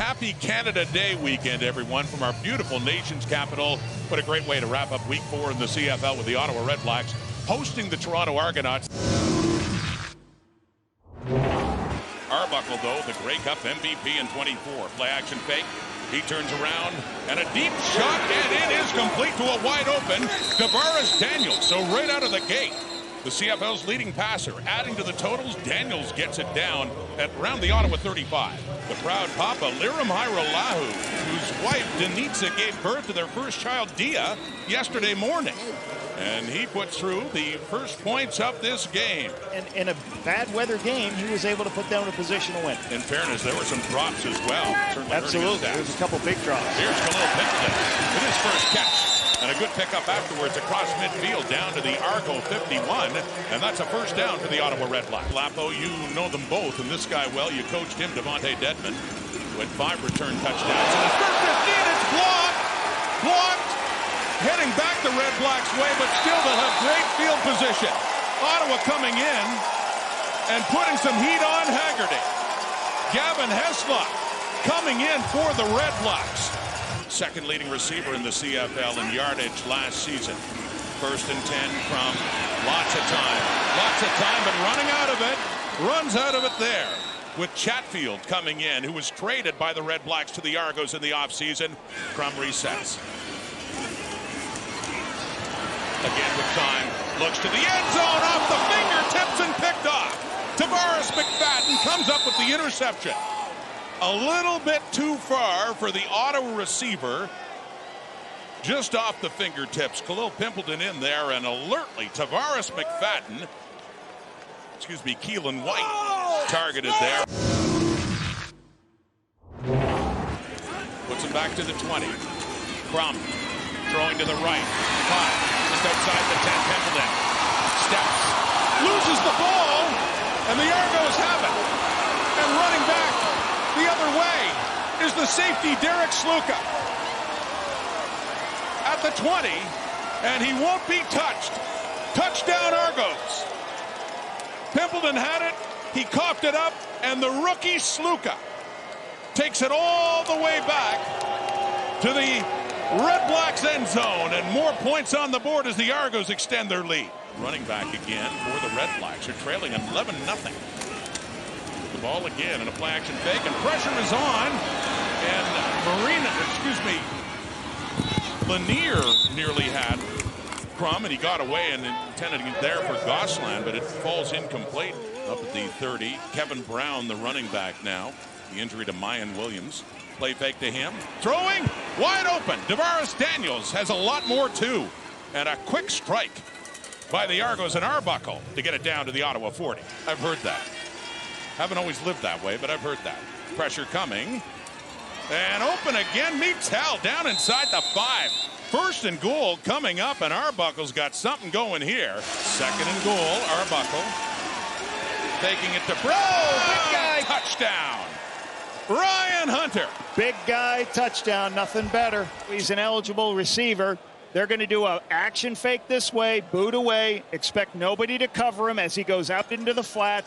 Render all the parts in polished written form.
happy Canada Day weekend, everyone, from our beautiful nation's capital. What a great way to wrap up week 4 in the CFL with the Ottawa Redblacks hosting the Toronto Argonauts. Arbuckle, though, the Grey Cup MVP in 24. Play action fake. He turns around, and a deep shot, and it is complete to a wide open Tavares Daniels. So right out of the gate, the CFL's leading passer. Adding to the totals, Daniels gets it down at around the Ottawa 35. The proud papa, Liram Hairolahu, whose wife, Denitsa, gave birth to their first child, Dia, yesterday morning. And he puts through the first points of this game. And in a bad weather game, he was able to put down a position to win. In fairness, there were some drops as well. Absolutely. There was a couple big drops. Here's Khalil Pickett with his first catch. And a good pickup afterwards across midfield down to the Argo 51. And that's a first down for the Ottawa Redblacks. Lapo, you know them both. And this guy, well, you coached him, Devontae Dedmon, with 5 return touchdowns. And his first 15, it's blocked. Blocked. Heading back the Redblacks' way, but still they'll have great field position. Ottawa coming in and putting some heat on Haggerty. Gavin Heslop coming in for the Redblacks. Second leading receiver in the CFL in yardage last season. 1st and 10 from lots of time, but running out of it. Runs out of it there with Chatfield coming in, who was traded by the Redblacks to the Argos in the offseason. Crum resets. Again with time, looks to the end zone, off the fingertips and picked off. Tavares McFadden comes up with the interception. A little bit too far for the Ottawa receiver. Just off the fingertips. Khalil Pimpleton in there, and alertly Tavares McFadden, Keelan White, targeted there. Puts him back to the 20. Crum throwing to the right. 5. Just outside the 10, Pimpleton steps, loses the ball, and the Argos have it. And running back the other way is the safety, Derek Slywka. At the 20, and he won't be touched. Touchdown, Argos. Pimpleton had it, he coughed it up, and the rookie Slywka takes it all the way back to the Redblacks end zone, and more points on the board as the Argos extend their lead. Running back again for the Redblacks. They're trailing 11-0. The ball again in a play action fake, and pressure is on. And Lanier nearly had Crum, and he got away and intended it there for Gosselin, but it falls incomplete up at the 30. Kevin Brown, the running back now. The injury to Mayan Williams. Play fake to him. Throwing wide open. Tavares Daniels has a lot more too. And a quick strike by the Argos and Arbuckle to get it down to the Ottawa 40. I've heard that. Haven't always lived that way, but I've heard that. Pressure coming. And open again. Meets Hal down inside the 5. 1st and goal coming up, and Arbuckle's got something going here. 2nd and goal. Arbuckle taking it to big guy. Touchdown. Ryan Hunter. Big guy, touchdown, nothing better. He's an eligible receiver. They're going to do an action fake this way, boot away, expect nobody to cover him as he goes out into the flat.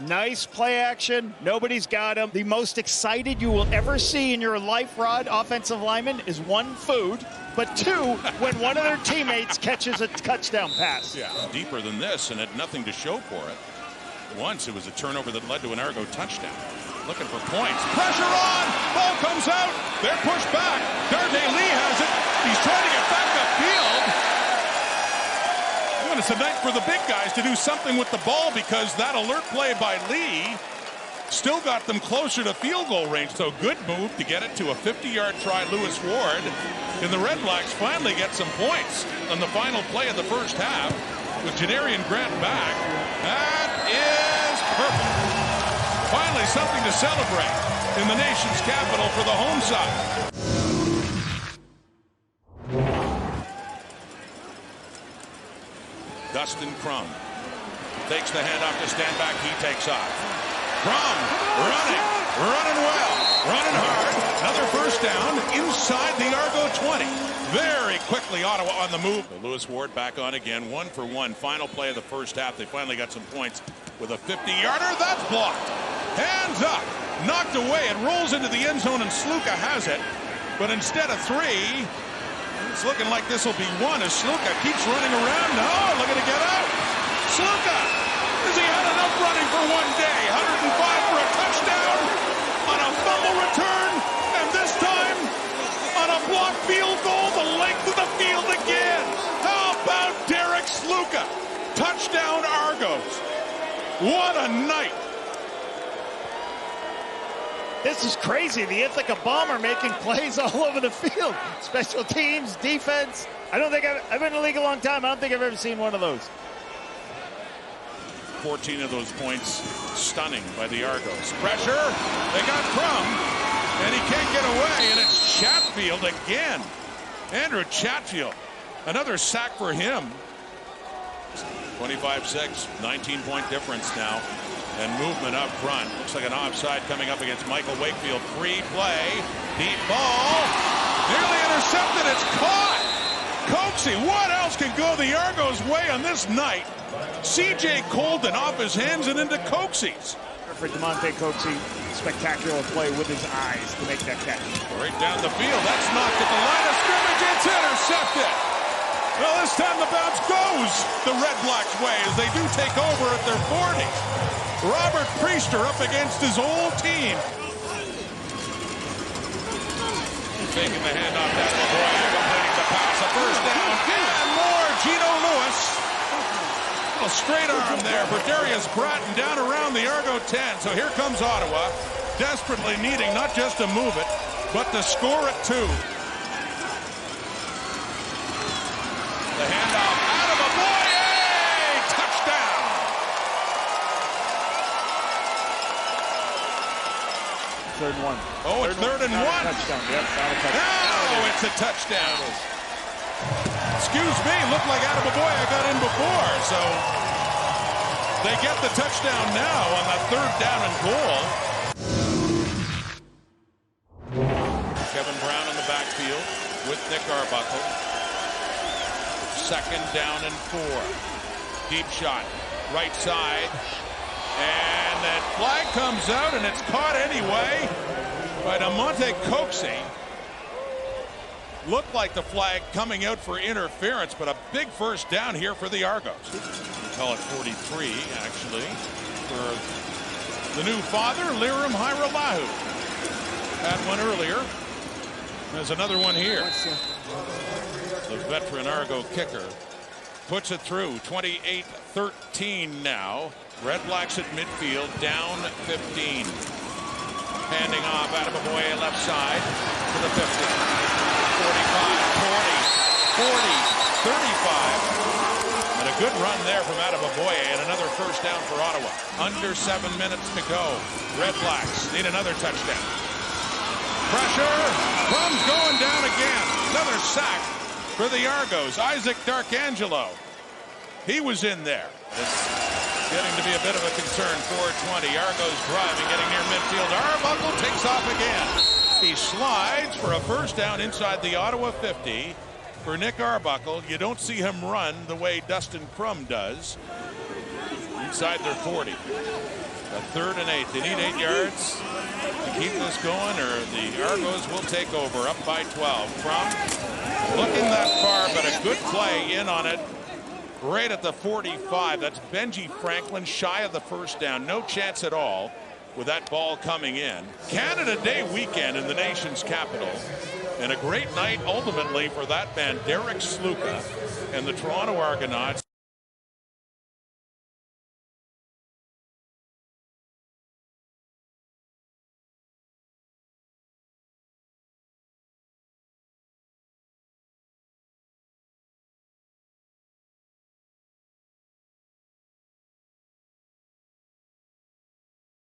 Nice play action. Nobody's got him. The most excited you will ever see in your life, Rod, offensive lineman, is 1, food, but 2, when one of their teammates catches a touchdown pass. Yeah, deeper than this, and had nothing to show for it. Once it was a turnover that led to an Argo touchdown. Looking for points. Pressure on. Ball comes out. They're pushed back. Darnay Lee has it. He's trying to get back upfield. And it's a night for the big guys to do something with the ball, because that alert play by Lee still got them closer to field goal range. So good move to get it to a 50-yard try. Lewis Ward and the Redblacks finally get some points on the final play of the first half with Janarian Grant back. That is perfect. Finally, something to celebrate in the nation's capital for the home side. Dustin Crum takes the handoff to stand back. He takes off. Crum running well, running hard. Another first down inside the Argo 20. Very quickly, Ottawa on the move. Lewis Ward back on again, 1 for 1. Final play of the first half. They finally got some points with a 50-yarder. That's blocked. Hands up. knocked away. It rolls into the end zone, and Slywka has it. But instead of 3, it's looking like this will be 1 as Slywka keeps running around. No, looking to get out. Slywka, has he had enough running for one day? 105 for a touchdown on a fumble return, and this time on a blocked field goal, the length of the field again. How about Derek Slywka? Touchdown Argos. What a night. This is crazy. The Ithaca Bomber making plays all over the field. Special teams, defense. I don't think I've been in the league a long time. I don't think I've ever seen one of those. 14 of those points stunning by the Argos. Pressure. They got Crum, and he can't get away, and it's Chatfield again. Andrew Chatfield. Another sack for him. 25-6, 19-point difference now. And movement up front. Looks like an offside coming up against Michael Wakefield. Free play. Deep ball. Nearly intercepted. It's caught. Coxie. What else can go the Argos' way on this night? C.J. Colden off his hands and into Coxie's. For DeMonte Coxie, spectacular play with his eyes to make that catch. Right down the field. That's knocked at the line of scrimmage. It's intercepted. Well, this time the bounce goes the Redblacks' way as they do take over at their 40. Robert Priester up against his old team. Taking the handoff down to Boyer, completing the pass, a first down, and more. Gino Lewis. A little straight arm there for Darius Bratton down around the Argo 10. So here comes Ottawa, desperately needing not just to move it, but to score at 2. The handoff out of a Boyer! Touchdown! Third and 1. Oh, it's third and 1. Touchdown. Yep, touchdown. No, it's a touchdown. Excuse me, looked like Attaboy got in before, so they get the touchdown now on that 3rd down and goal. Kevin Brown in the backfield with Nick Arbuckle. 2nd down and 4. Deep shot, right side. And that flag comes out, and it's caught anyway by DeMonte Coxie. Looked like the flag coming out for interference, but a big first down here for the Argos. We call it 43, actually, for the new father, Lirim Hajrullahu. Had one earlier. There's another one here. The veteran Argo kicker puts it through. 28-13 now. Redblacks at midfield, down 15. Handing off Attaboy left side to the 50. 45, 40, 40, 35. And a good run there from Attaboy, and another first down for Ottawa. Under 7 minutes to go. Redblacks need another touchdown. Pressure. Crum's going down again. Another sack for the Argos. Isaac Darkangelo. He was in there. It's getting to be a bit of a concern. 4:20. Argos driving, getting near midfield. Arbuckle takes off again. He slides for a first down inside the Ottawa 50 for Nick Arbuckle. You don't see him run the way Dustin Crum does inside their 40. A 3rd and 8. They need 8 yards to keep this going, or the Argos will take over, up by 12. Crum looking that far, but a good play in on it. Right at the 45. That's Benji Franklin, shy of the first down. No chance at all with that ball coming in. Canada Day weekend in the nation's capital. And a great night ultimately for that man, Derek Slywka, and the Toronto Argonauts.